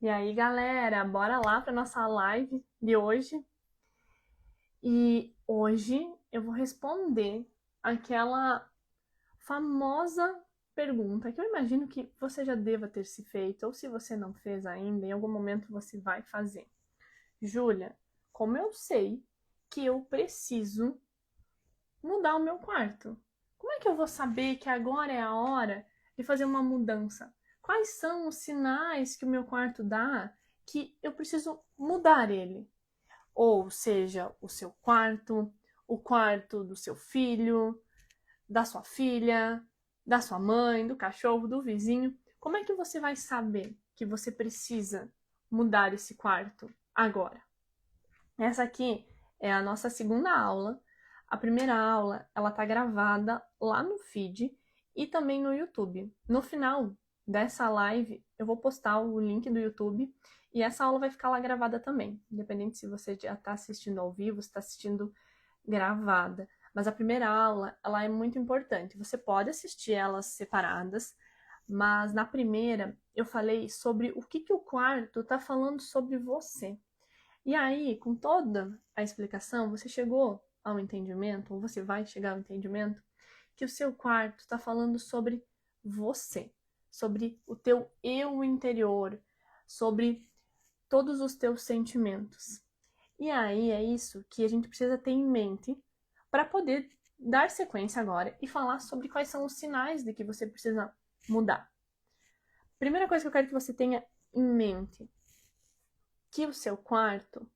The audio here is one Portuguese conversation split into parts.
E aí, galera, bora lá para nossa live de hoje. E hoje eu vou responder aquela famosa pergunta que eu imagino que você já deva ter se feito, ou se você não fez ainda, em algum momento você vai fazer. Júlia, como eu sei que eu preciso mudar o meu quarto? Como é que eu vou saber que agora é a hora de fazer uma mudança? Quais são os sinais que o meu quarto dá que eu preciso mudar ele? Ou seja, o seu quarto, o quarto do seu filho, da sua filha, da sua mãe, do cachorro, do vizinho. Como é que você vai saber que você precisa mudar esse quarto agora? Essa aqui é a nossa segunda aula. A primeira aula, ela tá gravada lá no feed e também no YouTube. No final dessa live, eu vou postar o link do YouTube e essa aula vai ficar lá gravada também, independente se você já está assistindo ao vivo, se está assistindo gravada. Mas a primeira aula, ela é muito importante. Você pode assistir elas separadas, mas na primeira eu falei sobre o que o quarto está falando sobre você. E aí, com toda a explicação, você chegou ao entendimento, ou você vai chegar ao entendimento, que o seu quarto está falando sobre você, sobre o teu eu interior, sobre todos os teus sentimentos. E aí é isso que a gente precisa ter em mente para poder dar sequência agora e falar sobre quais são os sinais de que você precisa mudar. Primeira coisa que eu quero que você tenha em mente, que o seu quarto,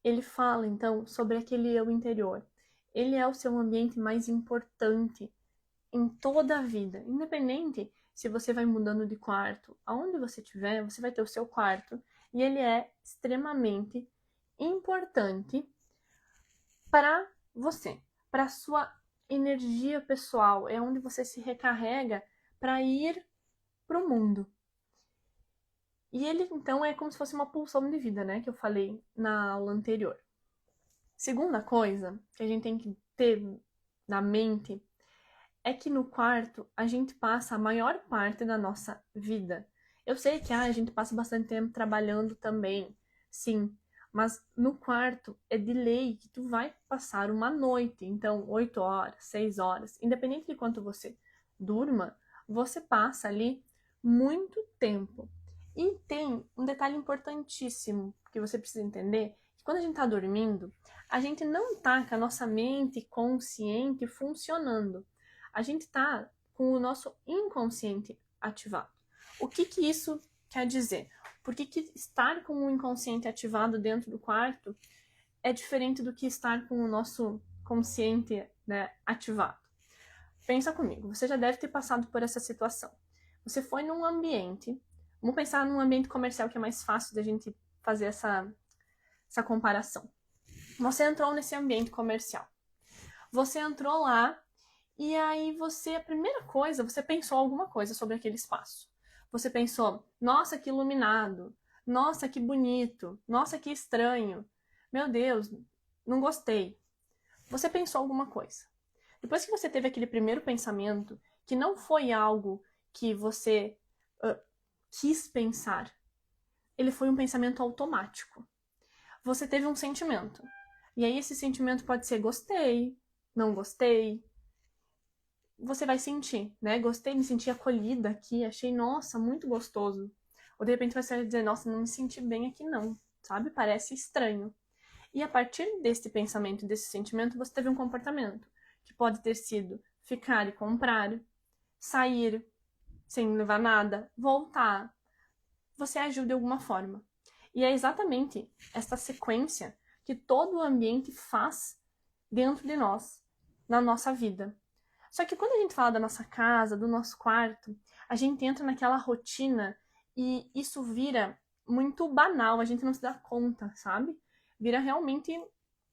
ele fala então sobre aquele eu interior. Ele é o seu ambiente mais importante em toda a vida, independente se você vai mudando de quarto, aonde você estiver, você vai ter o seu quarto e ele é extremamente importante para você, para sua energia pessoal, é onde você se recarrega para ir para o mundo. E ele, então, é como se fosse uma pulsão de vida, né? Que eu falei na aula anterior. Segunda coisa que a gente tem que ter na mente é que no quarto a gente passa a maior parte da nossa vida. Eu sei que a gente passa bastante tempo trabalhando também, sim, mas no quarto é de lei que tu vai passar uma noite, então 8 horas, 6 horas, independente de quanto você durma, você passa ali muito tempo. E tem um detalhe importantíssimo que você precisa entender, que quando a gente está dormindo, a gente não está com a nossa mente consciente funcionando. A gente está com o nosso inconsciente ativado. O que isso quer dizer? Por que estar com o inconsciente ativado dentro do quarto é diferente do que estar com o nosso consciente, né, ativado? Pensa comigo, você já deve ter passado por essa situação. Você foi num ambiente, vamos pensar num ambiente comercial que é mais fácil da gente fazer essa comparação. Você entrou nesse ambiente comercial. Você entrou lá e aí a primeira coisa, você pensou alguma coisa sobre aquele espaço. Você pensou, nossa, que iluminado, nossa, que bonito, nossa, que estranho, meu Deus, não gostei. Você pensou alguma coisa. Depois que você teve aquele primeiro pensamento, que não foi algo que você quis pensar, ele foi um pensamento automático. Você teve um sentimento. E aí esse sentimento pode ser gostei, não gostei. Você vai sentir, né? Gostei, me senti acolhida aqui, achei, nossa, muito gostoso. Ou de repente você vai dizer, nossa, não me senti bem aqui não, sabe? Parece estranho. E a partir desse pensamento, desse sentimento, você teve um comportamento, que pode ter sido ficar e comprar, sair sem levar nada, voltar. Você agiu de alguma forma. E é exatamente esta sequência que todo o ambiente faz dentro de nós, na nossa vida. Só que quando a gente fala da nossa casa, do nosso quarto, a gente entra naquela rotina e isso vira muito banal, a gente não se dá conta, sabe? Vira realmente.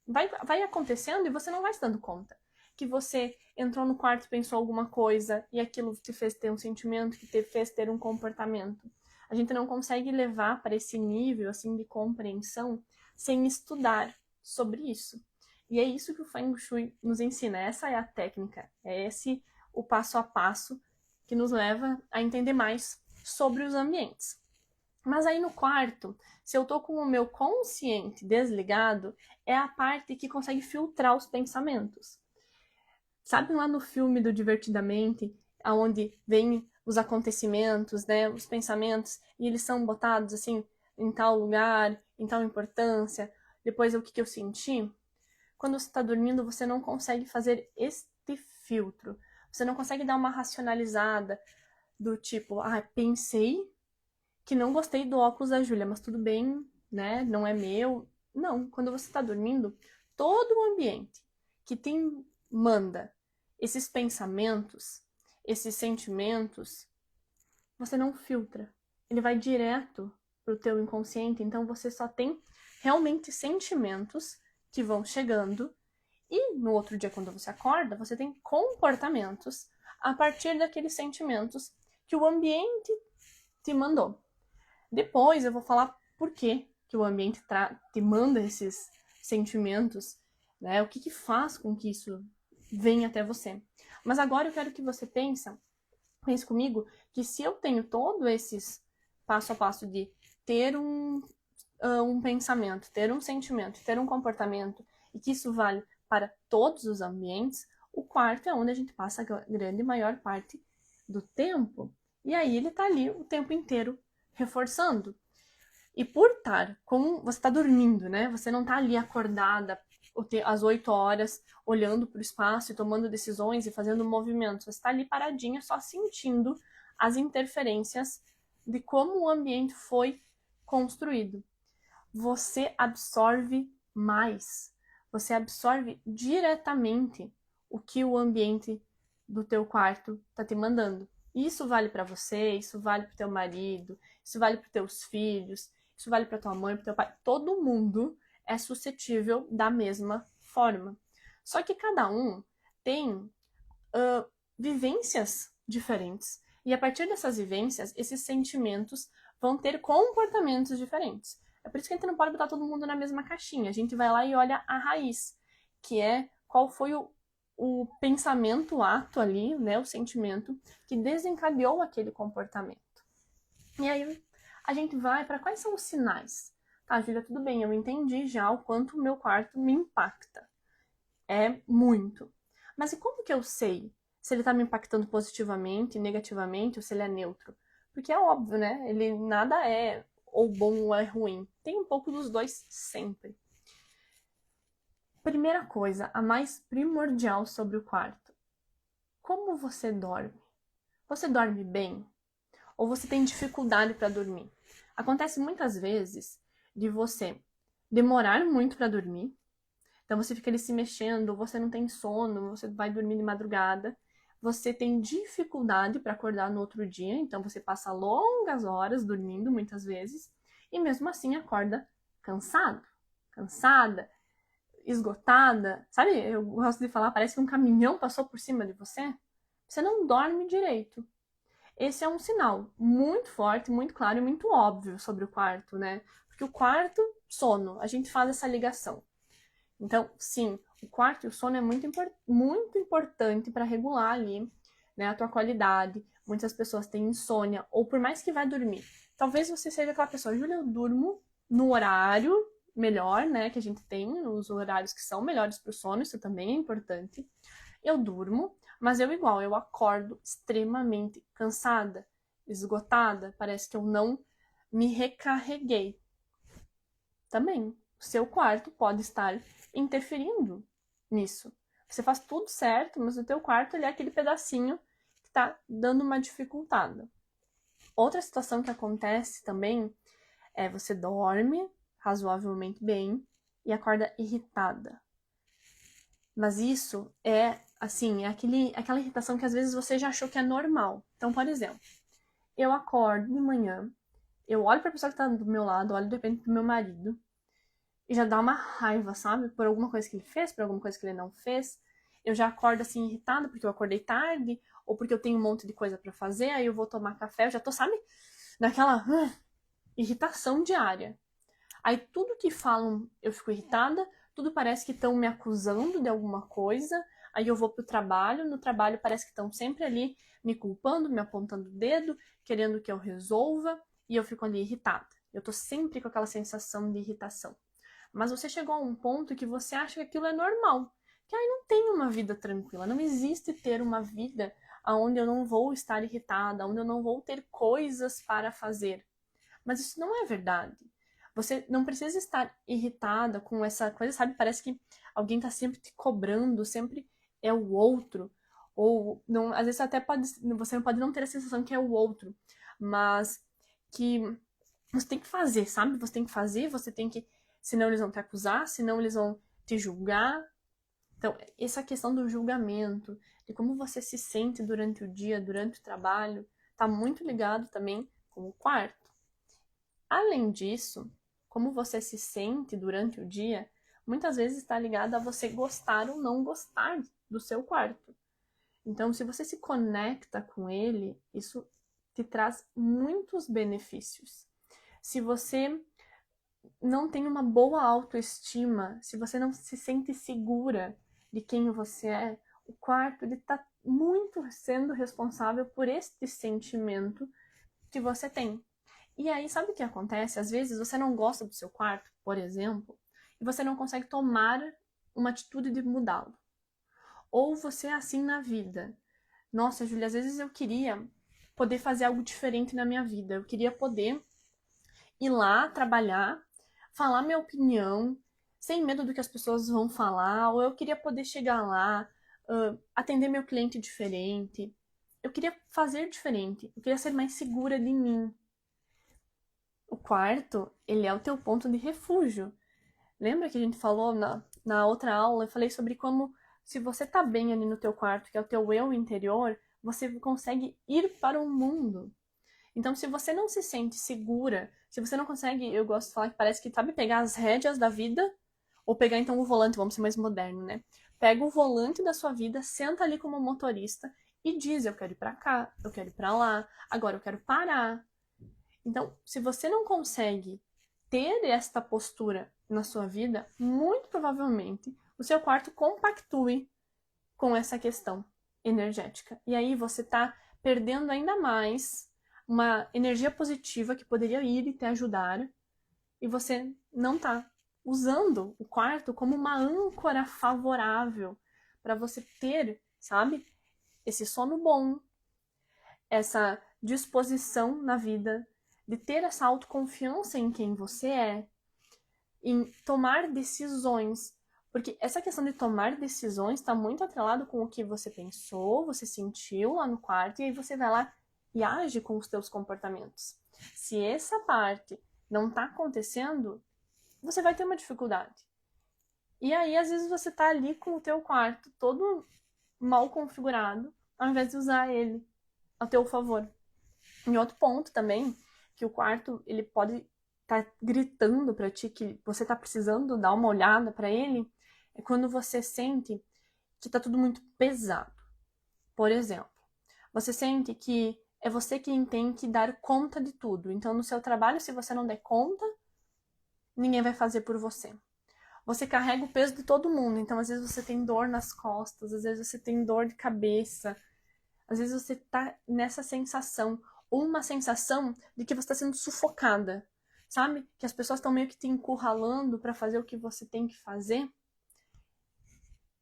Vai acontecendo e você não vai se dando conta. Que você entrou no quarto e pensou alguma coisa e aquilo te fez ter um sentimento, que te fez ter um comportamento. A gente não consegue levar para esse nível assim de compreensão sem estudar sobre isso. E é isso que o Feng Shui nos ensina. Essa é a técnica, é esse o passo a passo que nos leva a entender mais sobre os ambientes. Mas aí no quarto, se eu tô com o meu consciente desligado, é a parte que consegue filtrar os pensamentos. Sabe lá no filme do Divertidamente, aonde vem os acontecimentos, né, os pensamentos, e eles são botados assim em tal lugar, em tal importância, depois o que eu senti? Quando você está dormindo, você não consegue fazer este filtro. Você não consegue dar uma racionalizada do tipo, pensei que não gostei do óculos da Júlia, mas tudo bem, né? Não é meu. Não, quando você está dormindo, todo o ambiente que te manda esses pensamentos, esses sentimentos, você não filtra. Ele vai direto pro teu inconsciente, então você só tem realmente sentimentos que vão chegando e no outro dia, quando você acorda, você tem comportamentos a partir daqueles sentimentos que o ambiente te mandou. Depois eu vou falar por que o ambiente te manda esses sentimentos, né? O que faz com que isso venha até você. Mas agora eu quero que você pense comigo, que se eu tenho todos esses passo a passo de ter um pensamento, ter um sentimento, ter um comportamento, e que isso vale para todos os ambientes, o quarto é onde a gente passa a grande maior parte do tempo. E aí ele tá ali o tempo inteiro reforçando. E por estar como você está dormindo, né? Você não tá ali acordada às 8 horas, olhando para o espaço e tomando decisões e fazendo movimentos. Você está ali paradinha, só sentindo as interferências de como o ambiente foi construído. Você absorve mais. Você absorve diretamente o que o ambiente do teu quarto tá te mandando. Isso vale para você, isso vale para teu marido, isso vale para teus filhos, isso vale para tua mãe, para teu pai. Todo mundo é suscetível da mesma forma. Só que cada um tem vivências diferentes. E a partir dessas vivências, esses sentimentos vão ter comportamentos diferentes. É por isso que a gente não pode botar todo mundo na mesma caixinha. A gente vai lá e olha a raiz, que é qual foi o pensamento, o ato ali, né, o sentimento que desencadeou aquele comportamento. E aí a gente vai para quais são os sinais. Tá, Júlia, tudo bem, eu entendi já o quanto o meu quarto me impacta. É muito. Mas e como que eu sei se ele tá me impactando positivamente, negativamente, ou se ele é neutro? Porque é óbvio, né? Ele nada é ou bom ou é ruim. Tem um pouco dos dois sempre. Primeira coisa, a mais primordial sobre o quarto. Como você dorme? Você dorme bem? Ou você tem dificuldade para dormir? Acontece muitas vezes de você demorar muito para dormir. Então você fica ali se mexendo, você não tem sono, você vai dormir de madrugada, você tem dificuldade para acordar no outro dia, então você passa longas horas dormindo muitas vezes e mesmo assim acorda cansado, cansada, esgotada. Sabe, eu gosto de falar, parece que um caminhão passou por cima de você. Você não dorme direito. Esse é um sinal muito forte, muito claro e muito óbvio sobre o quarto, né? Porque o quarto, sono, a gente faz essa ligação. Então, sim, o quarto e o sono é muito importante para regular ali, né, a tua qualidade. Muitas pessoas têm insônia, ou por mais que vá dormir. Talvez você seja aquela pessoa, Júlia, eu durmo no horário melhor, né, que a gente tem, os horários que são melhores para o sono, isso também é importante. Eu durmo, mas eu acordo extremamente cansada, esgotada, parece que eu não me recarreguei. Também, o seu quarto pode estar interferindo nisso. Você faz tudo certo, mas o teu quarto ele é aquele pedacinho que está dando uma dificultada. Outra situação que acontece também é você dorme razoavelmente bem e acorda irritada. Mas isso é, assim, aquela irritação que às vezes você já achou que é normal. Então, por exemplo, eu acordo de manhã, eu olho para a pessoa que está do meu lado, olho de repente pro meu marido, e já dá uma raiva, sabe? Por alguma coisa que ele fez, por alguma coisa que ele não fez. Eu já acordo assim irritada porque eu acordei tarde, ou porque eu tenho um monte de coisa para fazer, aí eu vou tomar café, eu já tô, sabe? Naquela irritação diária. Aí tudo que falam eu fico irritada, tudo parece que estão me acusando de alguma coisa, aí eu vou pro trabalho, no trabalho parece que estão sempre ali me culpando, me apontando o dedo, querendo que eu resolva, e eu fico ali irritada. Eu tô sempre com aquela sensação de irritação. Mas você chegou a um ponto que você acha que aquilo é normal. Que aí não tem uma vida tranquila. Não existe ter uma vida onde eu não vou estar irritada, onde eu não vou ter coisas para fazer. Mas isso não é verdade. Você não precisa estar irritada com essa coisa, sabe? Parece que alguém tá sempre te cobrando, sempre é o outro. Ou não, às vezes até você pode não ter a sensação que é o outro, mas que você tem que fazer, sabe? Você tem que fazer, você tem que, senão eles vão te acusar, senão eles vão te julgar. Então, essa questão do julgamento, de como você se sente durante o dia, durante o trabalho, tá muito ligado também com o quarto. Além disso, como você se sente durante o dia, muitas vezes está ligado a você gostar ou não gostar do seu quarto. Então, se você se conecta com ele, isso te traz muitos benefícios. Se você não tem uma boa autoestima, se você não se sente segura de quem você é, o quarto está muito sendo responsável por este sentimento que você tem. E aí, sabe o que acontece? Às vezes você não gosta do seu quarto, por exemplo, e você não consegue tomar uma atitude de mudá-lo. Ou você é assim na vida. Nossa, Júlia, às vezes eu queria poder fazer algo diferente na minha vida. Eu queria poder ir lá trabalhar, falar minha opinião, sem medo do que as pessoas vão falar, ou eu queria poder chegar lá, atender meu cliente diferente. Eu queria fazer diferente, eu queria ser mais segura de mim. O quarto, ele é o teu ponto de refúgio. Lembra que a gente falou na outra aula, eu falei sobre como se você tá bem ali no teu quarto, que é o teu eu interior, você consegue ir para o mundo. Então, se você não se sente segura, se você não consegue, eu gosto de falar que parece que sabe pegar as rédeas da vida, ou pegar então o volante, vamos ser mais moderno, né? Pega o volante da sua vida, senta ali como motorista e diz: eu quero ir pra cá, eu quero ir pra lá, agora eu quero parar. Então, se você não consegue ter esta postura na sua vida, muito provavelmente o seu quarto compactue com essa questão energética. E aí você está perdendo ainda mais uma energia positiva que poderia ir e te ajudar, e você não está usando o quarto como uma âncora favorável para você ter, sabe, esse sono bom, essa disposição na vida, de ter essa autoconfiança em quem você é, em tomar decisões. Porque essa questão de tomar decisões está muito atrelado com o que você pensou, você sentiu lá no quarto, e aí você vai lá e age com os teus comportamentos. Se essa parte não está acontecendo, você vai ter uma dificuldade. E aí, às vezes, você tá ali com o teu quarto todo mal configurado, ao invés de usar ele a teu favor. E outro ponto também, que o quarto, ele pode estar gritando para ti que você tá precisando dar uma olhada para ele, é quando você sente que tá tudo muito pesado. Por exemplo, você sente que é você quem tem que dar conta de tudo. Então, no seu trabalho, se você não der conta, ninguém vai fazer por você. Você carrega o peso de todo mundo. Então, às vezes você tem dor nas costas, às vezes você tem dor de cabeça, às vezes você tá nessa sensação, ou uma sensação de que você está sendo sufocada, sabe? Que as pessoas estão meio que te encurralando para fazer o que você tem que fazer.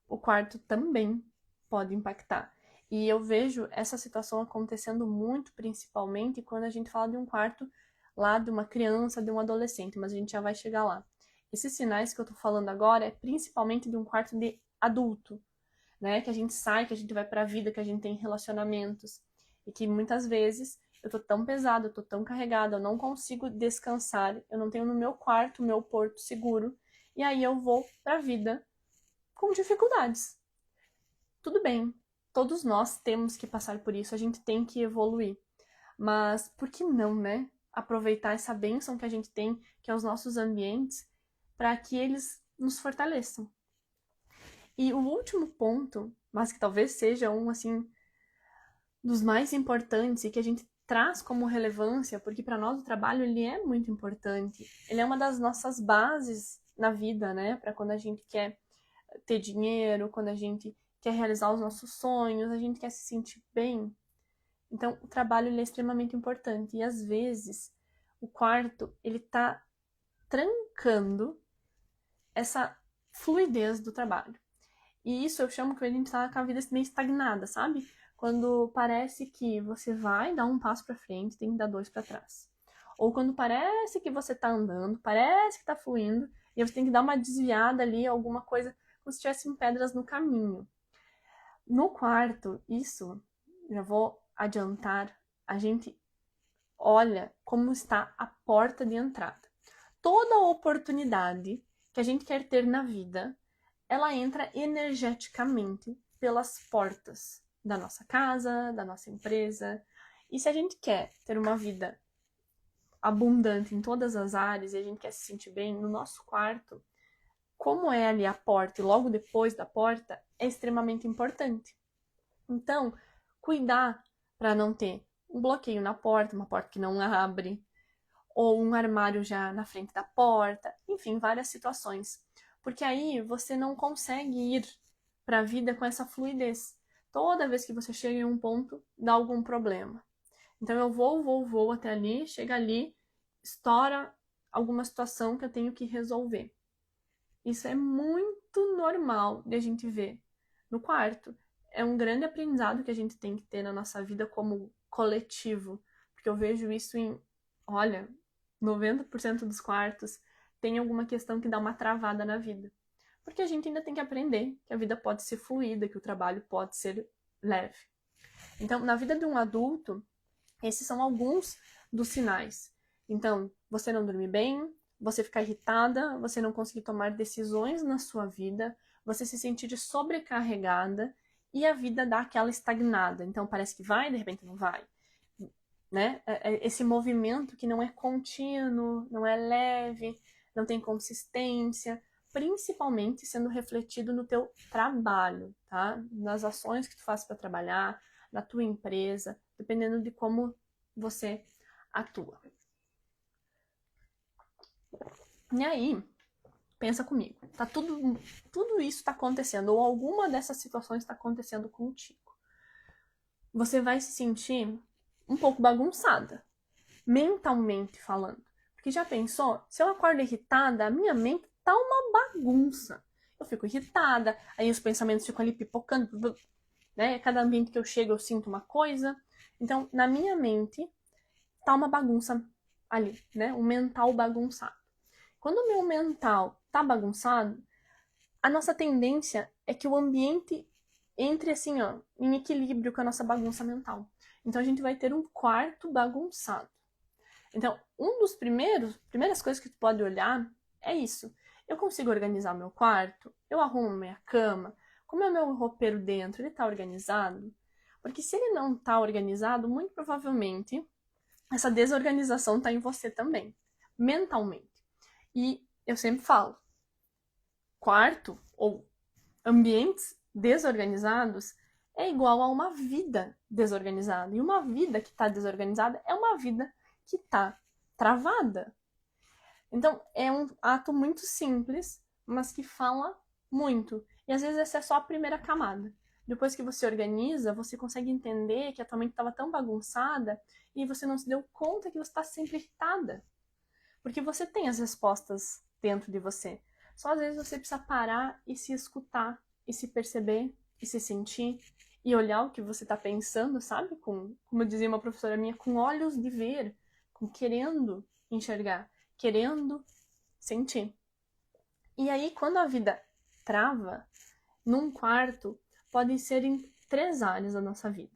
O quarto também pode impactar. E eu vejo essa situação acontecendo muito, principalmente quando a gente fala de um quarto lá de uma criança, de um adolescente, mas a gente já vai chegar lá. Esses sinais que eu tô falando agora é principalmente de um quarto de adulto, né? Que a gente sai, que a gente vai pra vida, que a gente tem relacionamentos. E que muitas vezes eu tô tão pesada, eu tô tão carregada, eu não consigo descansar, eu não tenho no meu quarto o meu porto seguro, e aí eu vou pra vida com dificuldades. Tudo bem, todos nós temos que passar por isso, a gente tem que evoluir. Mas por que não, né? Aproveitar essa bênção que a gente tem, que é os nossos ambientes, para que eles nos fortaleçam. E o último ponto, mas que talvez seja um assim dos mais importantes e que a gente traz como relevância, porque para nós o trabalho ele é muito importante. Ele é uma das nossas bases na vida, né? Para quando a gente quer ter dinheiro, quando a gente quer realizar os nossos sonhos, a gente quer se sentir bem. Então, o trabalho ele é extremamente importante e às vezes o quarto, ele tá trancando essa fluidez do trabalho. E isso eu chamo que a gente tá com a vida meio estagnada, sabe? Quando parece que você vai dar um passo para frente, tem que dar 2 para trás. Ou quando parece que você tá andando, parece que tá fluindo, e você tem que dar uma desviada ali, alguma coisa, como se tivessem pedras no caminho. No quarto, isso, já vou adiantar, a gente olha como está a porta de entrada. Toda oportunidade que a gente quer ter na vida, ela entra energeticamente pelas portas da nossa casa, da nossa empresa. E se a gente quer ter uma vida abundante em todas as áreas e a gente quer se sentir bem no nosso quarto, como é ali a porta e logo depois da porta, é extremamente importante. Então, cuidar para não ter um bloqueio na porta, uma porta que não abre, ou um armário já na frente da porta, enfim, várias situações. Porque aí você não consegue ir para a vida com essa fluidez. Toda vez que você chega em um ponto, dá algum problema. Então eu vou até ali, chega ali, estoura alguma situação que eu tenho que resolver. Isso é muito normal de a gente ver no quarto. É um grande aprendizado que a gente tem que ter na nossa vida como coletivo. Porque eu vejo isso em, olha, 90% dos quartos tem alguma questão que dá uma travada na vida. Porque a gente ainda tem que aprender que a vida pode ser fluida, que o trabalho pode ser leve. Então, na vida de um adulto, esses são alguns dos sinais. Então, você não dormir bem, você ficar irritada, você não conseguir tomar decisões na sua vida, você se sentir sobrecarregada e a vida dá aquela estagnada. Então, parece que vai, de repente não vai. Né? Esse movimento que não é contínuo, não é leve, não tem consistência, principalmente sendo refletido no teu trabalho, tá? Nas ações que tu faz para trabalhar, na tua empresa, dependendo de como você atua. E aí, pensa comigo, tá tudo isso está acontecendo, ou alguma dessas situações está acontecendo contigo. Você vai se sentir um pouco bagunçada, mentalmente falando. Porque já pensou? Se eu acordo irritada, a minha mente tá uma bagunça. Eu fico irritada, aí os pensamentos ficam ali pipocando, né? Cada ambiente que eu chego eu sinto uma coisa. Então, na minha mente, tá uma bagunça ali, né? Um mental bagunçado. Quando o meu mental tá bagunçado, a nossa tendência é que o ambiente entre assim, ó, em equilíbrio com a nossa bagunça mental. Então, a gente vai ter um quarto bagunçado. Então, primeiras coisas que tu pode olhar é isso. Eu consigo organizar meu quarto? Eu arrumo minha cama? Como é o meu roupeiro dentro? Ele tá organizado? Porque se ele não tá organizado, muito provavelmente essa desorganização tá em você também, mentalmente. E eu sempre falo, quarto ou ambientes desorganizados é igual a uma vida desorganizada. E uma vida que está desorganizada é uma vida que está travada. Então, é um ato muito simples, mas que fala muito. E às vezes essa é só a primeira camada. Depois que você organiza, você consegue entender que a tua mente estava tão bagunçada e você não se deu conta que você está sempre irritada. Porque você tem as respostas dentro de você. Só às vezes você precisa parar e se escutar, e se perceber, e se sentir, e olhar o que você está pensando, sabe? Como dizia uma professora minha, com olhos de ver, com querendo enxergar, querendo sentir. E aí, quando a vida trava, num quarto, podem ser em 3 áreas da nossa vida.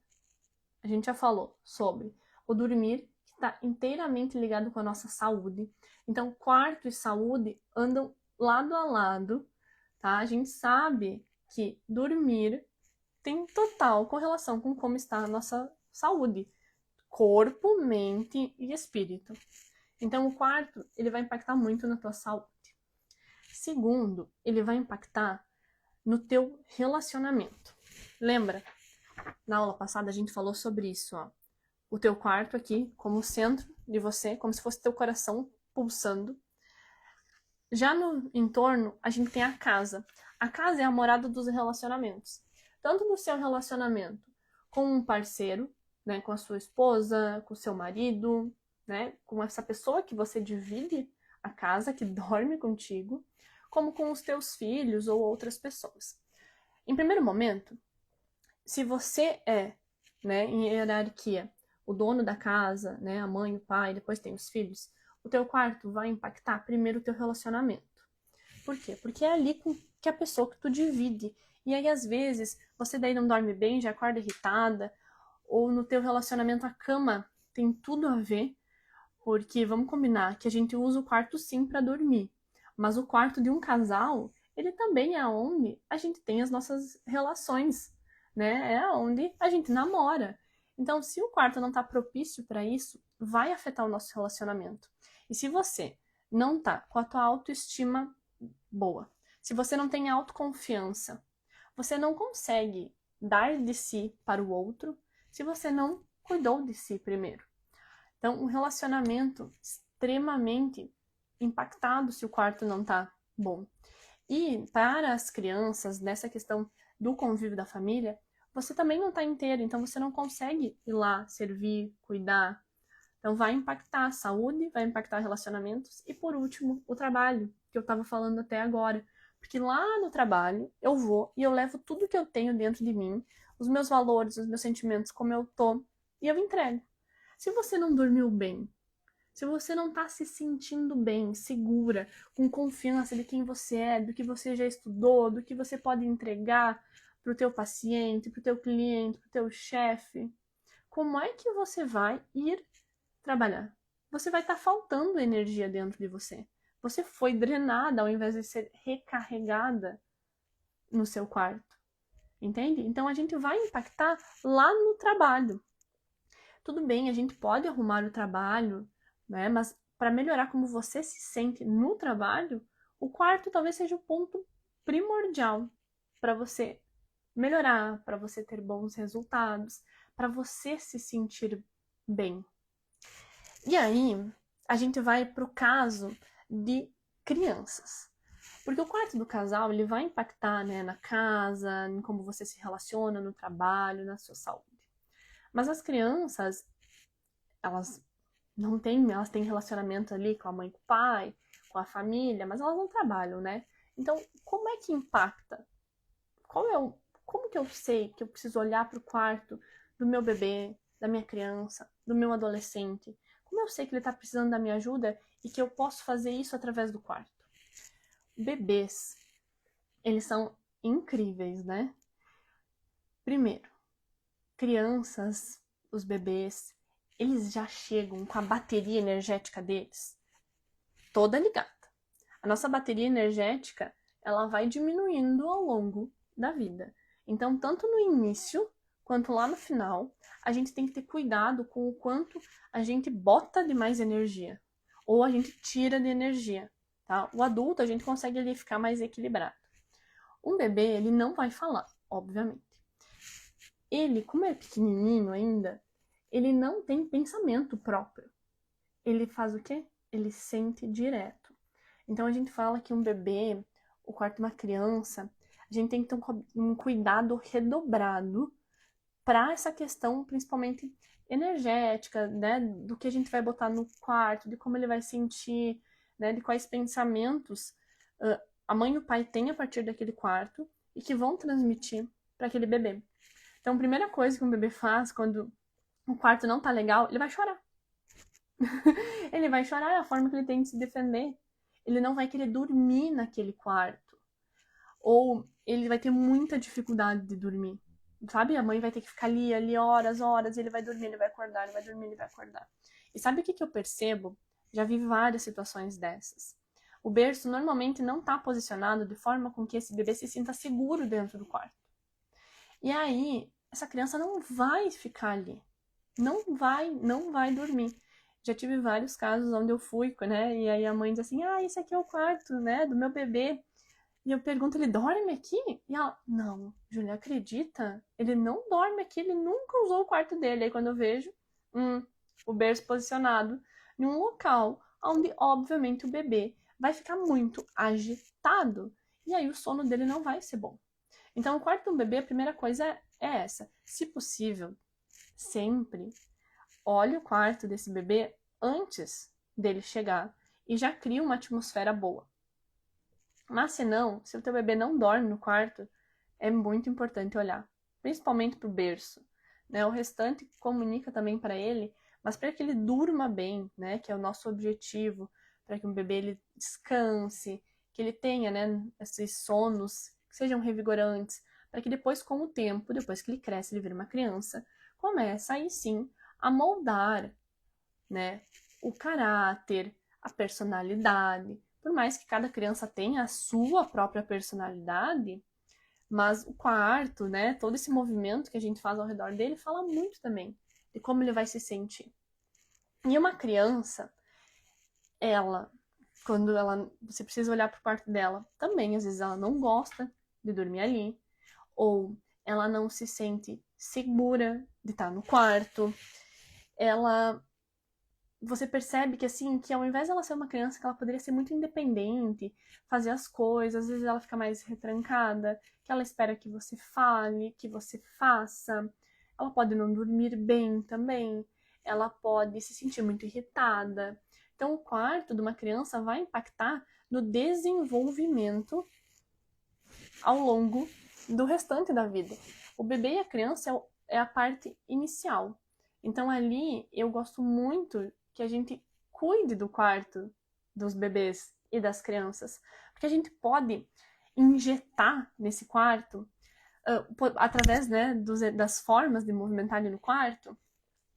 A gente já falou sobre o dormir, que está inteiramente ligado com a nossa saúde. Então, quarto e saúde andam lado a lado, tá? A gente sabe que dormir tem total correlação com como está a nossa saúde, corpo, mente e espírito. Então, o quarto, ele vai impactar muito na tua saúde. Segundo, ele vai impactar no teu relacionamento. Lembra? Na aula passada a gente falou sobre isso, ó. O teu quarto aqui como centro de você, como se fosse teu coração pulsando. Já no entorno, a gente tem a casa. A casa é a morada dos relacionamentos. Tanto no seu relacionamento com um parceiro, né, com a sua esposa, com o seu marido, né, com essa pessoa que você divide a casa, que dorme contigo, como com os teus filhos ou outras pessoas. Em primeiro momento, se você é, né, em hierarquia, o dono da casa, né, a mãe, o pai, depois tem os filhos, o teu quarto vai impactar primeiro o teu relacionamento. Por quê? Porque é ali que a pessoa que tu divide. E aí, às vezes, você daí não dorme bem, já acorda irritada, ou no teu relacionamento a cama tem tudo a ver, porque vamos combinar que a gente usa o quarto sim para dormir, mas o quarto de um casal, ele também é onde a gente tem as nossas relações, né? É onde a gente namora. Então, se o quarto não tá propício para isso, vai afetar o nosso relacionamento. E se você não tá com a tua autoestima boa, se você não tem autoconfiança, você não consegue dar de si para o outro se você não cuidou de si primeiro. Então, um relacionamento extremamente impactado se o quarto não tá bom. E para as crianças, nessa questão do convívio da família, você também não tá inteiro, então você não consegue ir lá servir, cuidar. Então vai impactar a saúde, vai impactar relacionamentos e, por último, o trabalho, que eu estava falando até agora. Porque lá no trabalho eu vou e eu levo tudo que eu tenho dentro de mim, os meus valores, os meus sentimentos, como eu tô, e eu entrego. Se você não dormiu bem, se você não está se sentindo bem, segura, com confiança de quem você é, do que você já estudou, do que você pode entregar para o teu paciente, para o teu cliente, para o teu chefe, como é que você vai ir trabalhar? Você vai estar faltando energia dentro de você. Você foi drenada ao invés de ser recarregada no seu quarto. Entende? Então a gente vai impactar lá no trabalho. Tudo bem, a gente pode arrumar o trabalho, né? Mas para melhorar como você se sente no trabalho, o quarto talvez seja o ponto primordial para você melhorar, para você ter bons resultados, para você se sentir bem. E aí, a gente vai para o caso de crianças. Porque o quarto do casal, ele vai impactar, né, na casa, em como você se relaciona no trabalho, na sua saúde. Mas as crianças, elas elas têm relacionamento ali com a mãe e com o pai, com a família, mas elas não trabalham, né? Então, como é que impacta? Como que eu sei que eu preciso olhar para o quarto do meu bebê, da minha criança, do meu adolescente? Como eu sei que ele está precisando da minha ajuda e que eu posso fazer isso através do quarto? Bebês, eles são incríveis, né? Primeiro, crianças, os bebês, eles já chegam com a bateria energética deles toda ligada. A nossa bateria energética, ela vai diminuindo ao longo da vida. Então, tanto no início quanto lá no final, a gente tem que ter cuidado com o quanto a gente bota de mais energia ou a gente tira de energia, tá? O adulto, a gente consegue ali ficar mais equilibrado. Um bebê, ele não vai falar, obviamente. Ele, como é pequenininho ainda, ele não tem pensamento próprio. Ele faz o quê? Ele sente direto. Então a gente fala que um bebê, o quarto de uma criança, a gente tem que ter um cuidado redobrado para essa questão, principalmente energética, né? Do que a gente vai botar no quarto, de como ele vai sentir, né? De quais pensamentos a mãe e o pai têm a partir daquele quarto e que vão transmitir para aquele bebê. Então, a primeira coisa que um bebê faz quando o quarto não tá legal, ele vai chorar. Ele vai chorar, é a forma que ele tem de se defender. Ele não vai querer dormir naquele quarto. Ou ele vai ter muita dificuldade de dormir. Sabe? A mãe vai ter que ficar ali horas, e ele vai dormir, ele vai acordar, ele vai dormir, ele vai acordar. E sabe o que eu percebo? Já vi várias situações dessas. O berço normalmente não está posicionado de forma com que esse bebê se sinta seguro dentro do quarto. E aí, essa criança não vai ficar ali. Não vai dormir. Já tive vários casos onde eu fui, né? E aí a mãe diz assim, esse aqui é o quarto, né, do meu bebê. E eu pergunto, ele dorme aqui? E ela, não, Júlia, acredita? Ele não dorme aqui, ele nunca usou o quarto dele. Aí quando eu vejo, o berço posicionado em um local onde, obviamente, o bebê vai ficar muito agitado. E aí o sono dele não vai ser bom. Então, o quarto de um bebê, a primeira coisa é essa. Se possível, sempre olhe o quarto desse bebê antes dele chegar e já cria uma atmosfera boa. Mas se não, se o teu bebê não dorme no quarto, é muito importante olhar, principalmente pro berço, né? O restante comunica também para ele, mas para que ele durma bem, né? Que é o nosso objetivo, para que um bebê ele descanse, que ele tenha, né, esses sonos que sejam revigorantes, para que depois, com o tempo, depois que ele cresce, ele vira uma criança, começa aí sim a moldar, né, o caráter, a personalidade. Por mais que cada criança tenha a sua própria personalidade, mas o quarto, né, todo esse movimento que a gente faz ao redor dele fala muito também de como ele vai se sentir. E uma criança, ela, quando você precisa olhar para o quarto dela, também às vezes ela não gosta de dormir ali, ou ela não se sente segura de estar no quarto, você percebe que assim, que ao invés dela ser uma criança que ela poderia ser muito independente, fazer as coisas, às vezes ela fica mais retrancada, que ela espera que você fale, que você faça. Ela pode não dormir bem também, ela pode se sentir muito irritada. Então, o quarto de uma criança vai impactar no desenvolvimento ao longo do restante da vida. O bebê e a criança é a parte inicial. Então, ali, eu gosto muito que a gente cuide do quarto dos bebês e das crianças, porque a gente pode injetar nesse quarto, através, né, das formas de movimentar ali no quarto,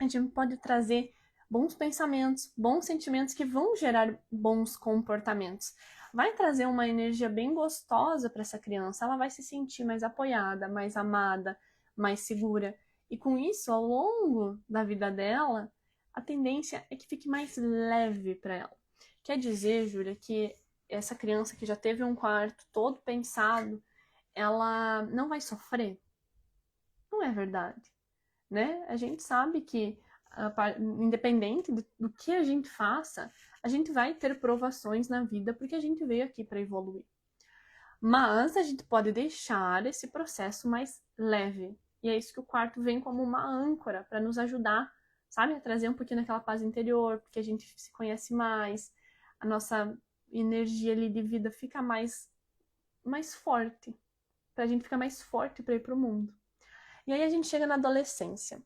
a gente pode trazer bons pensamentos, bons sentimentos que vão gerar bons comportamentos. Vai trazer uma energia bem gostosa para essa criança, ela vai se sentir mais apoiada, mais amada, mais segura. E com isso, ao longo da vida dela, a tendência é que fique mais leve para ela. Quer dizer, Júlia, que essa criança que já teve um quarto todo pensado, ela não vai sofrer? Não é verdade, né? A gente sabe que, independente do que a gente faça, a gente vai ter provações na vida porque a gente veio aqui para evoluir. Mas a gente pode deixar esse processo mais leve. E é isso que o quarto vem como uma âncora para nos ajudar, sabe? A trazer um pouquinho daquela paz interior, porque a gente se conhece mais, a nossa energia ali de vida fica mais forte, para a gente ficar mais forte para ir para o mundo. E aí a gente chega na adolescência.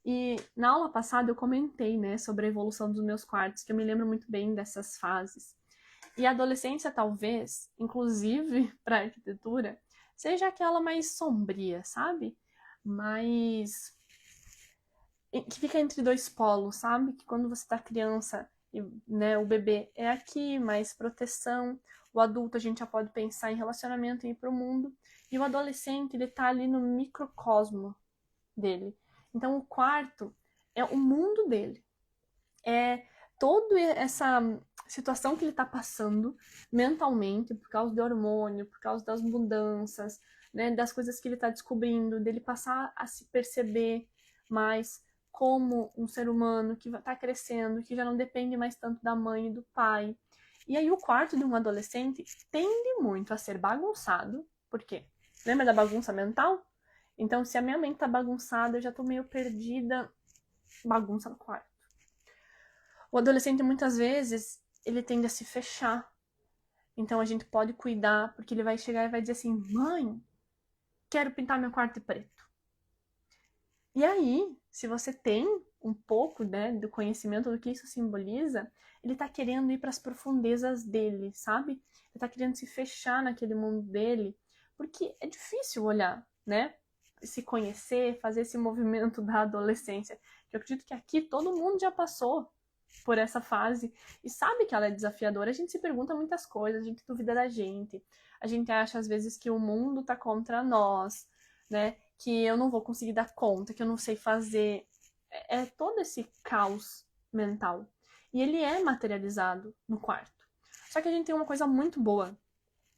E na aula passada eu comentei, né, sobre a evolução dos meus quartos, que eu me lembro muito bem dessas fases. E a adolescência, talvez, inclusive para arquitetura, seja aquela mais sombria, sabe? Mais que fica entre dois polos, sabe? Que quando você tá criança, né, o bebê é aqui, mais proteção. O adulto a gente já pode pensar em relacionamento e ir pro mundo. E o adolescente, ele tá ali no microcosmo dele. Então o quarto é o mundo dele. É toda essa situação que ele está passando mentalmente, por causa do hormônio, por causa das mudanças, né, das coisas que ele está descobrindo, dele passar a se perceber mais como um ser humano que está crescendo, que já não depende mais tanto da mãe e do pai. E aí o quarto de um adolescente tende muito a ser bagunçado. Por quê? Lembra da bagunça mental? Então, se a minha mente tá bagunçada, eu já tô meio perdida, bagunça no quarto. O adolescente, muitas vezes, ele tende a se fechar. Então, a gente pode cuidar, porque ele vai chegar e vai dizer assim, mãe, quero pintar meu quarto de preto. E aí, se você tem um pouco, né, do conhecimento do que isso simboliza, ele tá querendo ir para as profundezas dele, sabe? Ele tá querendo se fechar naquele mundo dele, porque é difícil olhar, né? Se conhecer, fazer esse movimento da adolescência. Eu acredito que aqui todo mundo já passou por essa fase e sabe que ela é desafiadora. A gente se pergunta muitas coisas, a gente duvida da gente. A gente acha às vezes que o mundo tá contra nós, né? Que eu não vou conseguir dar conta, que eu não sei fazer. É todo esse caos mental. E ele é materializado no quarto. Só que a gente tem uma coisa muito boa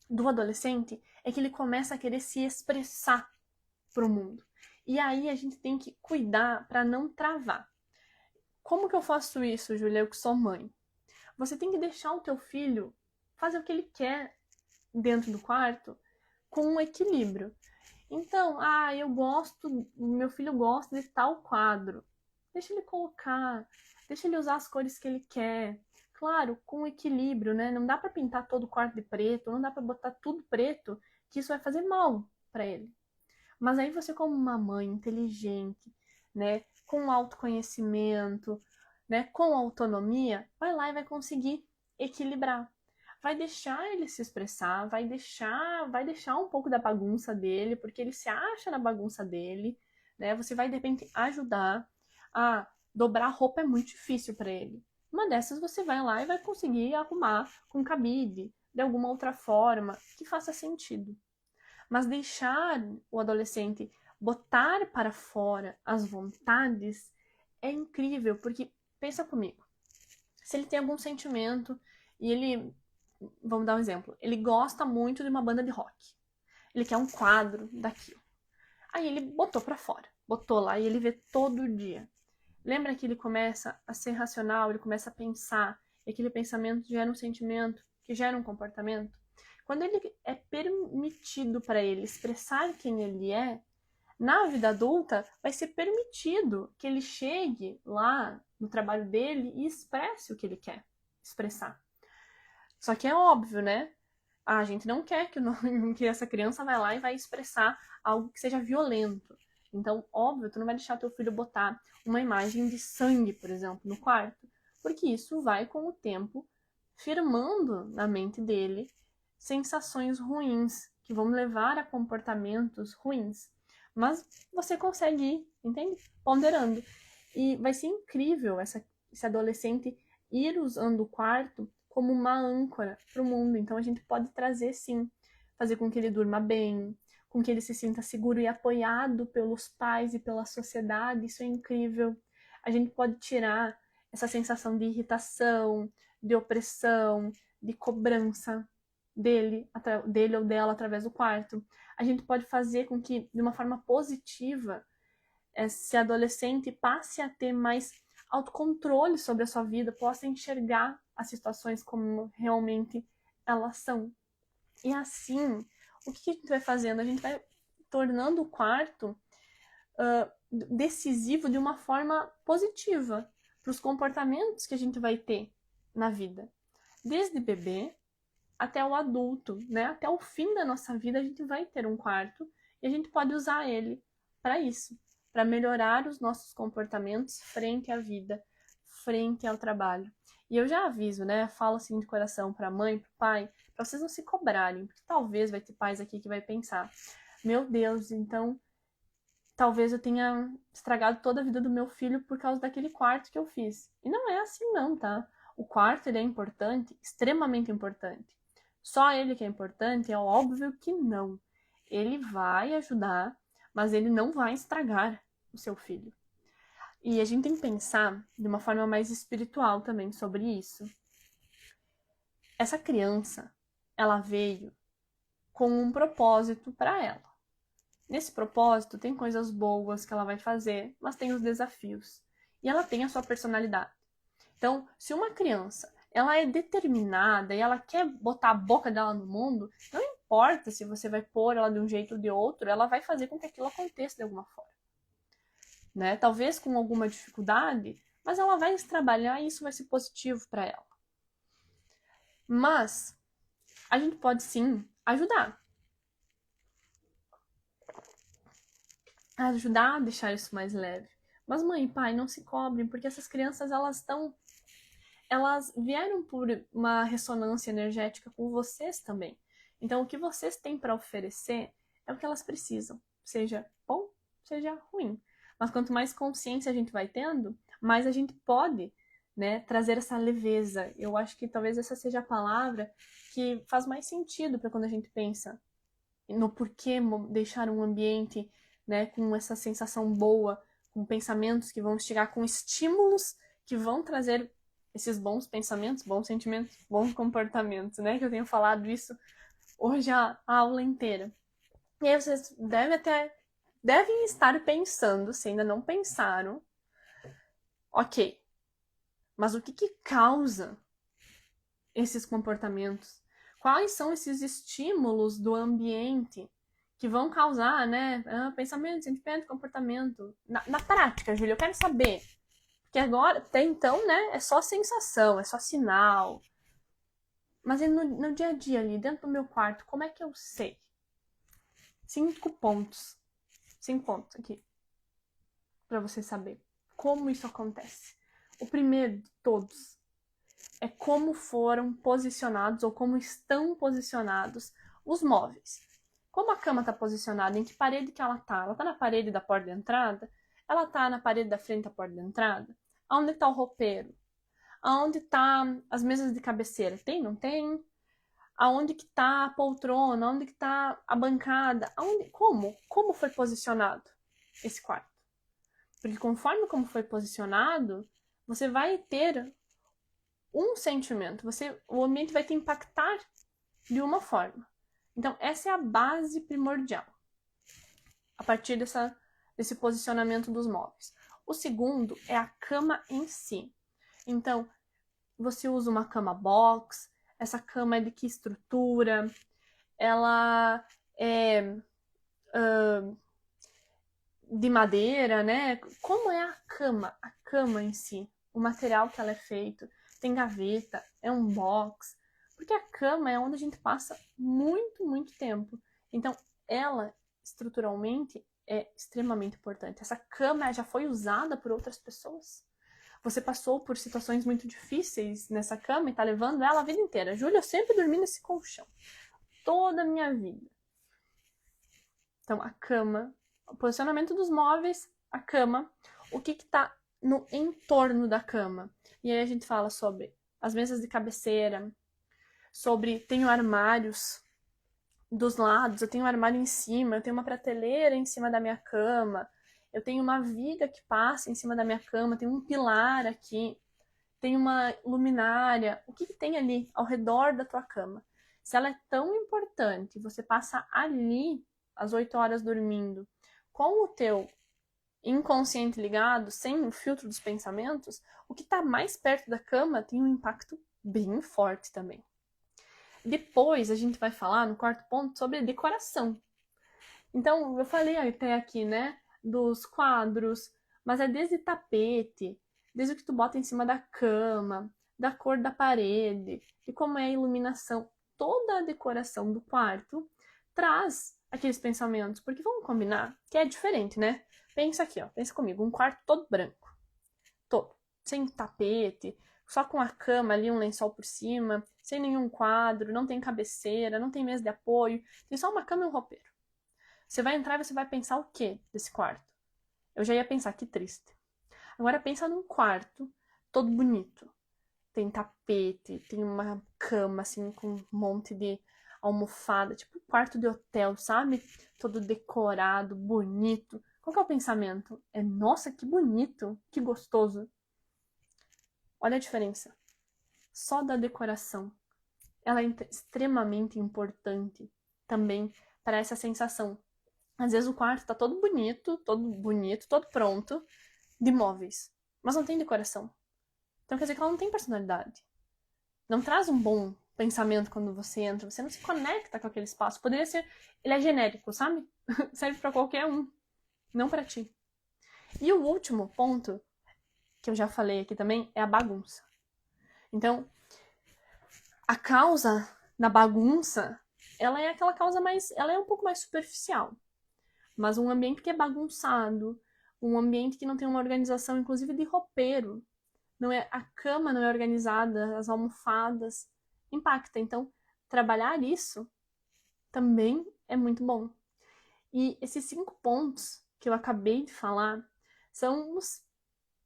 do adolescente, é que ele começa a querer se expressar pro mundo. E aí a gente tem que cuidar para não travar. Como que eu faço isso, Julia? Eu que sou mãe. Você tem que deixar o teu filho fazer o que ele quer dentro do quarto com um equilíbrio. Então, meu filho gosta de tal quadro. Deixa ele colocar. deixa ele usar as cores que ele quer. Claro, com equilíbrio, né? Não dá para pintar todo o quarto de preto, não dá para botar tudo preto, que isso vai fazer mal para ele. Mas aí você, como uma mãe inteligente, né, com autoconhecimento, né, com autonomia, vai lá e vai conseguir equilibrar. Vai deixar ele se expressar, vai deixar um pouco da bagunça dele, porque ele se acha na bagunça dele, né? Você vai de repente ajudar a dobrar roupa é muito difícil para ele. Uma dessas você vai lá e vai conseguir arrumar com cabide, de alguma outra forma que faça sentido. Mas deixar o adolescente botar para fora as vontades é incrível, porque pensa comigo, se ele tem algum sentimento e ele, vamos dar um exemplo, ele gosta muito de uma banda de rock, ele quer um quadro daquilo, aí ele botou para fora, botou lá e ele vê todo dia. Lembra que ele começa a ser racional, ele começa a pensar, e aquele pensamento gera um sentimento, que gera um comportamento? Quando ele é permitido para ele expressar quem ele é, na vida adulta vai ser permitido que ele chegue lá no trabalho dele e expresse o que ele quer expressar. Só que é óbvio, né? A gente não quer que essa criança vai lá e vai expressar algo que seja violento. Então, óbvio, tu não vai deixar teu filho botar uma imagem de sangue, por exemplo, no quarto, porque isso vai, com o tempo, firmando na mente dele sensações ruins, que vão levar a comportamentos ruins. Mas você consegue ir, entende? Ponderando. E vai ser incrível esse adolescente ir usando o quarto como uma âncora para o mundo. Então a gente pode trazer, sim, fazer com que ele durma bem, com que ele se sinta seguro e apoiado pelos pais e pela sociedade. Isso é incrível. A gente pode tirar essa sensação de irritação, de opressão, de cobrança dele ou dela através do quarto. A gente pode fazer com que, de uma forma positiva, esse adolescente passe a ter mais autocontrole sobre a sua vida, possa enxergar as situações como realmente elas são. E assim, o que a gente vai fazendo? A gente vai tornando o quarto decisivo de uma forma positiva para os comportamentos que a gente vai ter na vida. Desde bebê até o adulto, né? Até o fim da nossa vida a gente vai ter um quarto e a gente pode usar ele para isso, para melhorar os nossos comportamentos frente à vida, frente ao trabalho. E eu já aviso, né? Falo assim de coração para a mãe, para o pai, para vocês não se cobrarem, porque talvez vai ter pais aqui que vai pensar: meu Deus, então talvez eu tenha estragado toda a vida do meu filho por causa daquele quarto que eu fiz. E não é assim não, tá? O quarto ele é importante, extremamente importante. Só ele que é importante? É óbvio que não. Ele vai ajudar, mas ele não vai estragar o seu filho. E a gente tem que pensar de uma forma mais espiritual também sobre isso. Essa criança, ela veio com um propósito para ela. Nesse propósito, tem coisas boas que ela vai fazer, mas tem os desafios. E ela tem a sua personalidade. Então, se uma criança ela é determinada e ela quer botar a boca dela no mundo, não importa se você vai pôr ela de um jeito ou de outro, ela vai fazer com que aquilo aconteça de alguma forma. Né? Talvez com alguma dificuldade, mas ela vai se trabalhar e isso vai ser positivo para ela. Mas a gente pode sim ajudar. Ajudar a deixar isso mais leve. Mas mãe e pai, não se cobrem, porque essas crianças elas vieram por uma ressonância energética com vocês também. Então, o que vocês têm para oferecer é o que elas precisam, seja bom, seja ruim. Mas quanto mais consciência a gente vai tendo, mais a gente pode, né, trazer essa leveza. Eu acho que talvez essa seja a palavra que faz mais sentido para quando a gente pensa no porquê deixar um ambiente, né, com essa sensação boa, com pensamentos que vão chegar, com estímulos que vão trazer esses bons pensamentos, bons sentimentos, bons comportamentos, né? Que eu tenho falado isso hoje a aula inteira. E aí vocês devem estar pensando, se ainda não pensaram, ok, mas o que causa esses comportamentos? Quais são esses estímulos do ambiente que vão causar, né, pensamento, sentimento, comportamento? Na prática, Júlia, eu quero saber. Que agora, até então, né, é só sensação, é só sinal. Mas no dia a dia ali, dentro do meu quarto, como é que eu sei? 5 pontos. 5 pontos aqui. Pra você saber como isso acontece. O primeiro de todos é como foram posicionados ou como estão posicionados os móveis. Como a cama está posicionada, em que parede que ela tá? Ela tá na parede da porta de entrada? Ela tá na parede da frente da porta de entrada? Aonde está o roupeiro? Aonde tá as mesas de cabeceira? Tem, não tem? Aonde que tá a poltrona? Aonde que tá a bancada? Aonde, como? Como foi posicionado esse quarto? Porque conforme como foi posicionado, você vai ter um sentimento, o ambiente vai te impactar de uma forma. Então, essa é a base primordial, a partir desse posicionamento dos móveis. O segundo é a cama em si. Então, você usa uma cama box, essa cama é de que estrutura, ela é de madeira, né? Como é a cama? A cama em si, o material que ela é feito, tem gaveta, é um box, porque a cama é onde a gente passa muito, muito tempo. Então, ela, estruturalmente, é extremamente importante. Essa cama já foi usada por outras pessoas. Você passou por situações muito difíceis nessa cama e tá levando ela a vida inteira. Júlia, eu sempre dormi nesse colchão. Toda a minha vida. Então, a cama, o posicionamento dos móveis, a cama, o que tá no entorno da cama. E aí a gente fala sobre as mesas de cabeceira, sobre tenho armários dos lados, eu tenho um armário em cima, eu tenho uma prateleira em cima da minha cama, eu tenho uma viga que passa em cima da minha cama, tem um pilar aqui, tem uma luminária. O que tem ali ao redor da tua cama? Se ela é tão importante, você passa ali às 8 horas dormindo, com o teu inconsciente ligado, sem o filtro dos pensamentos, o que está mais perto da cama tem um impacto bem forte também. Depois a gente vai falar no quarto ponto sobre decoração. Então, eu falei até aqui, né, dos quadros, mas é desde tapete, desde o que tu bota em cima da cama, da cor da parede, de como é a iluminação, toda a decoração do quarto traz aqueles pensamentos, porque vamos combinar que é diferente, né? Pensa aqui, ó, pensa comigo, um quarto todo branco, todo, sem tapete, só com a cama ali, um lençol por cima, sem nenhum quadro, não tem cabeceira, não tem mesa de apoio, tem só uma cama e um roupeiro. Você vai entrar e você vai pensar o quê desse quarto? Eu já ia pensar, que triste. Agora pensa num quarto todo bonito. Tem tapete, tem uma cama assim com um monte de almofada, tipo um quarto de hotel, sabe? Todo decorado, bonito. Qual que é o pensamento? É, nossa, que bonito, que gostoso. Olha a diferença. Só da decoração. Ela é extremamente importante também para essa sensação. Às vezes o quarto tá todo bonito, todo pronto, de móveis. Mas não tem decoração. Então quer dizer que ela não tem personalidade. Não traz um bom pensamento quando você entra. Você não se conecta com aquele espaço. Poderia ser... Ele é genérico, sabe? Serve para qualquer um. Não para ti. E o último ponto, que eu já falei aqui também, é a bagunça. Então, a causa da bagunça, ela é aquela causa mais... Ela é um pouco mais superficial. Mas um ambiente que é bagunçado, um ambiente que não tem uma organização, inclusive de roupeiro, não é, a cama não é organizada, as almofadas, impacta. Então, trabalhar isso também é muito bom. E esses 5 pontos que eu acabei de falar são os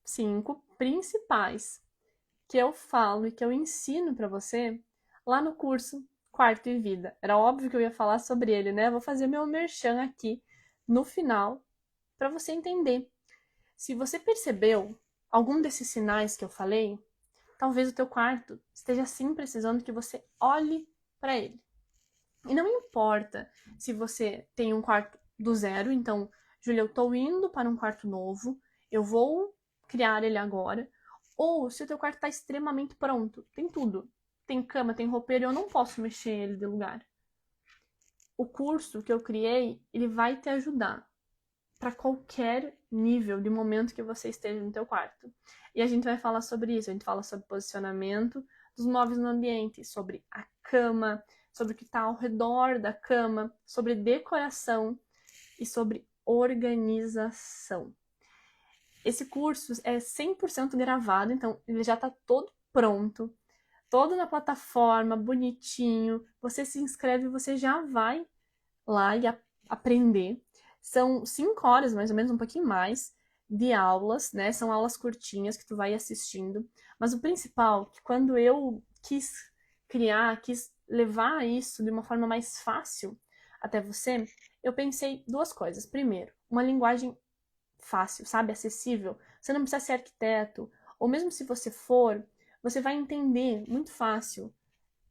5 principais que eu falo e que eu ensino para você lá no curso Quarto e Vida. Era óbvio que eu ia falar sobre ele, né? Vou fazer meu merchan aqui no final para você entender. Se você percebeu algum desses sinais que eu falei, talvez o teu quarto esteja sim precisando que você olhe para ele. E não importa se você tem um quarto do zero, então, Júlia, eu estou indo para um quarto novo, eu vou criar ele agora, ou se o teu quarto está extremamente pronto, tem tudo. Tem cama, tem roupeiro, eu não posso mexer ele de lugar. O curso que eu criei, ele vai te ajudar para qualquer nível de momento que você esteja no teu quarto. E a gente vai falar sobre isso, a gente fala sobre posicionamento dos móveis no ambiente, sobre a cama, sobre o que está ao redor da cama, sobre decoração e sobre organização. Esse curso é 100% gravado, então ele já está todo pronto, todo na plataforma, bonitinho. Você se inscreve, você já vai lá e aprender. São 5 horas, mais ou menos, um pouquinho mais, de aulas, né? São aulas curtinhas que tu vai assistindo. Mas o principal, que quando eu quis criar, quis levar isso de uma forma mais fácil até você, eu pensei duas coisas. Primeiro, uma linguagem fácil, sabe? Acessível. Você não precisa ser arquiteto, ou mesmo se você for, você vai entender muito fácil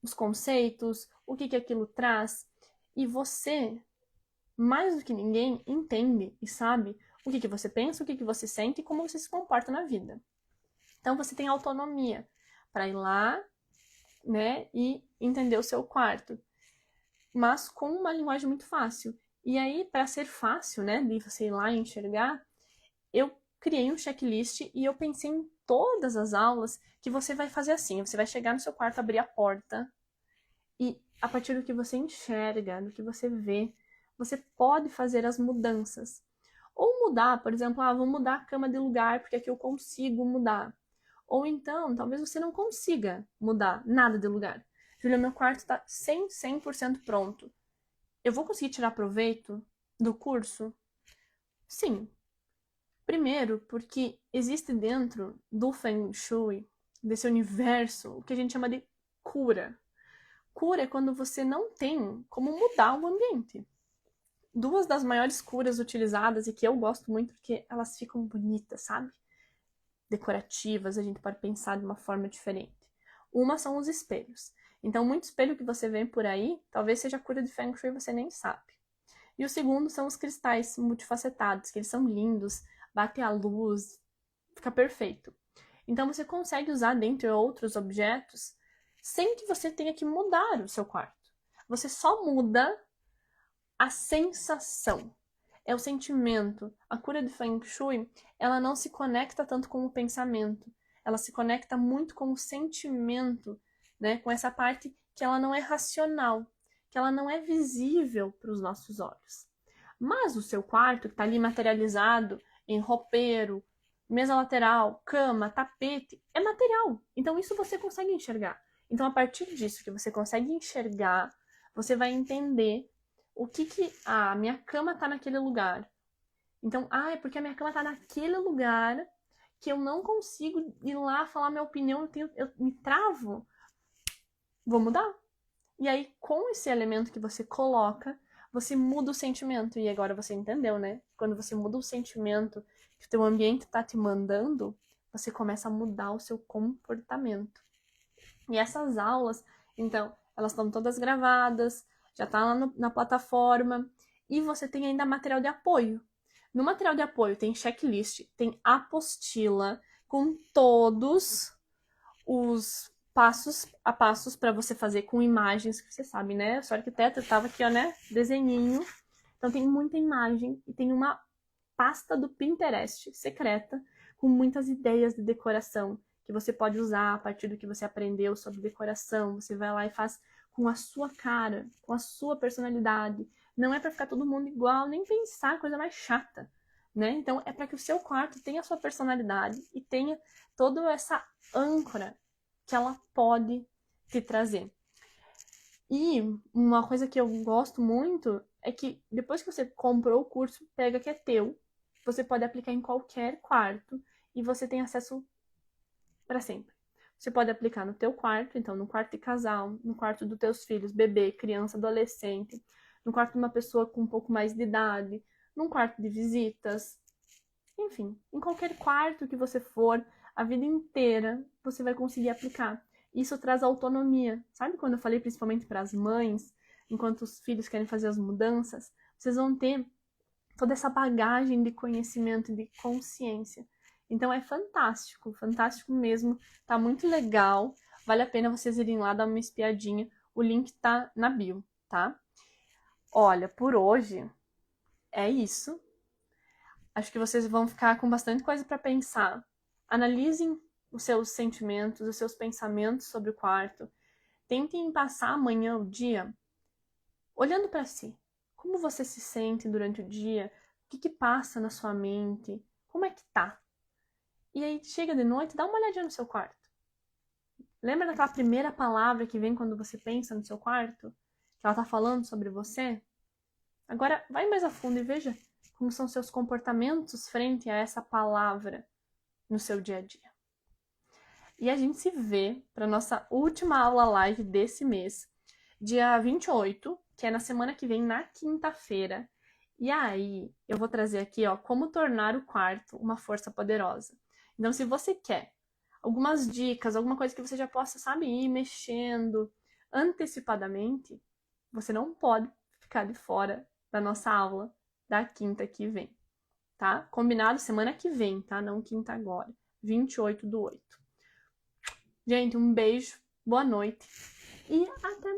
os conceitos, o que aquilo traz, e você, mais do que ninguém, entende e sabe o que você pensa, o que você sente e como você se comporta na vida. Então você tem autonomia para ir lá, né, e entender o seu quarto, mas com uma linguagem muito fácil. E aí, para ser fácil, né, de você ir lá e enxergar, eu criei um checklist e eu pensei em todas as aulas que você vai fazer assim. Você vai chegar no seu quarto, abrir a porta e a partir do que você enxerga, do que você vê, você pode fazer as mudanças. Ou mudar, por exemplo, vou mudar a cama de lugar porque aqui eu consigo mudar. Ou então, talvez você não consiga mudar nada de lugar. Julia, meu quarto está 100% pronto. Eu vou conseguir tirar proveito do curso? Sim. Primeiro, porque existe dentro do Feng Shui, desse universo, o que a gente chama de cura. Cura é quando você não tem como mudar o ambiente. Duas das maiores curas utilizadas, e que eu gosto muito porque elas ficam bonitas, sabe? Decorativas, a gente pode pensar de uma forma diferente. Uma são os espelhos. Então, muito espelho que você vê por aí, talvez seja cura de Feng Shui e você nem sabe. E o segundo são os cristais multifacetados, que eles são lindos, bate a luz, fica perfeito. Então você consegue usar, dentre outros objetos, sem que você tenha que mudar o seu quarto. Você só muda a sensação. É o sentimento. A cura de Feng Shui, ela não se conecta tanto com o pensamento. Ela se conecta muito com o sentimento, né? Com essa parte que ela não é racional, que ela não é visível para os nossos olhos. Mas o seu quarto, que está ali materializado em roupeiro, mesa lateral, cama, tapete, é material. Então isso você consegue enxergar. Então a partir disso que você consegue enxergar, você vai entender o que a minha cama tá naquele lugar. Então, é porque a minha cama tá naquele lugar que eu não consigo ir lá falar minha opinião, eu me travo. Vou mudar. E aí, com esse elemento que você coloca, você muda o sentimento. E agora você entendeu, né? Quando você muda o sentimento que o teu ambiente tá te mandando, você começa a mudar o seu comportamento. E essas aulas, então, elas estão todas gravadas, já tá lá na plataforma, e você tem ainda material de apoio. No material de apoio tem checklist, tem apostila com todos os passos a passos para você fazer com imagens, que você sabe, né? Eu sou arquiteta, eu tava aqui, ó, né? Desenhinho. Então tem muita imagem e tem uma pasta do Pinterest secreta com muitas ideias de decoração que você pode usar a partir do que você aprendeu sobre decoração. Você vai lá e faz com a sua cara, com a sua personalidade. Não é para ficar todo mundo igual, nem pensar coisa mais chata, né? Então é para que o seu quarto tenha a sua personalidade e tenha toda essa âncora que ela pode te trazer. E uma coisa que eu gosto muito é que depois que você comprou o curso, pega que é teu, você pode aplicar em qualquer quarto e você tem acesso para sempre. Você pode aplicar no teu quarto, então no quarto de casal, no quarto dos teus filhos, bebê, criança, adolescente, no quarto de uma pessoa com um pouco mais de idade, num quarto de visitas, enfim, em qualquer quarto que você for, a vida inteira você vai conseguir aplicar. Isso traz autonomia. Sabe quando eu falei principalmente para as mães, enquanto os filhos querem fazer as mudanças, vocês vão ter toda essa bagagem de conhecimento e de consciência. Então é fantástico, fantástico mesmo. Tá muito legal. Vale a pena vocês irem lá dar uma espiadinha. O link tá na bio, tá? Olha, por hoje é isso. Acho que vocês vão ficar com bastante coisa para pensar. Analisem os seus sentimentos, os seus pensamentos sobre o quarto. Tentem passar amanhã o dia olhando para si. Como você se sente durante o dia? O que passa na sua mente? Como é que tá? E aí chega de noite, dá uma olhadinha no seu quarto. Lembra daquela primeira palavra que vem quando você pensa no seu quarto? Que ela tá falando sobre você? Agora, vai mais a fundo e veja como são seus comportamentos frente a essa palavra no seu dia a dia. E a gente se vê para nossa última aula live desse mês, dia 28, que é na semana que vem, na quinta-feira. E aí, eu vou trazer aqui, ó, como tornar o quarto uma força poderosa. Então, se você quer algumas dicas, alguma coisa que você já possa, sabe, ir mexendo antecipadamente, você não pode ficar de fora da nossa aula da quinta que vem, tá? Combinado semana que vem, tá? Não quinta agora, 28/8. Gente, um beijo, boa noite e até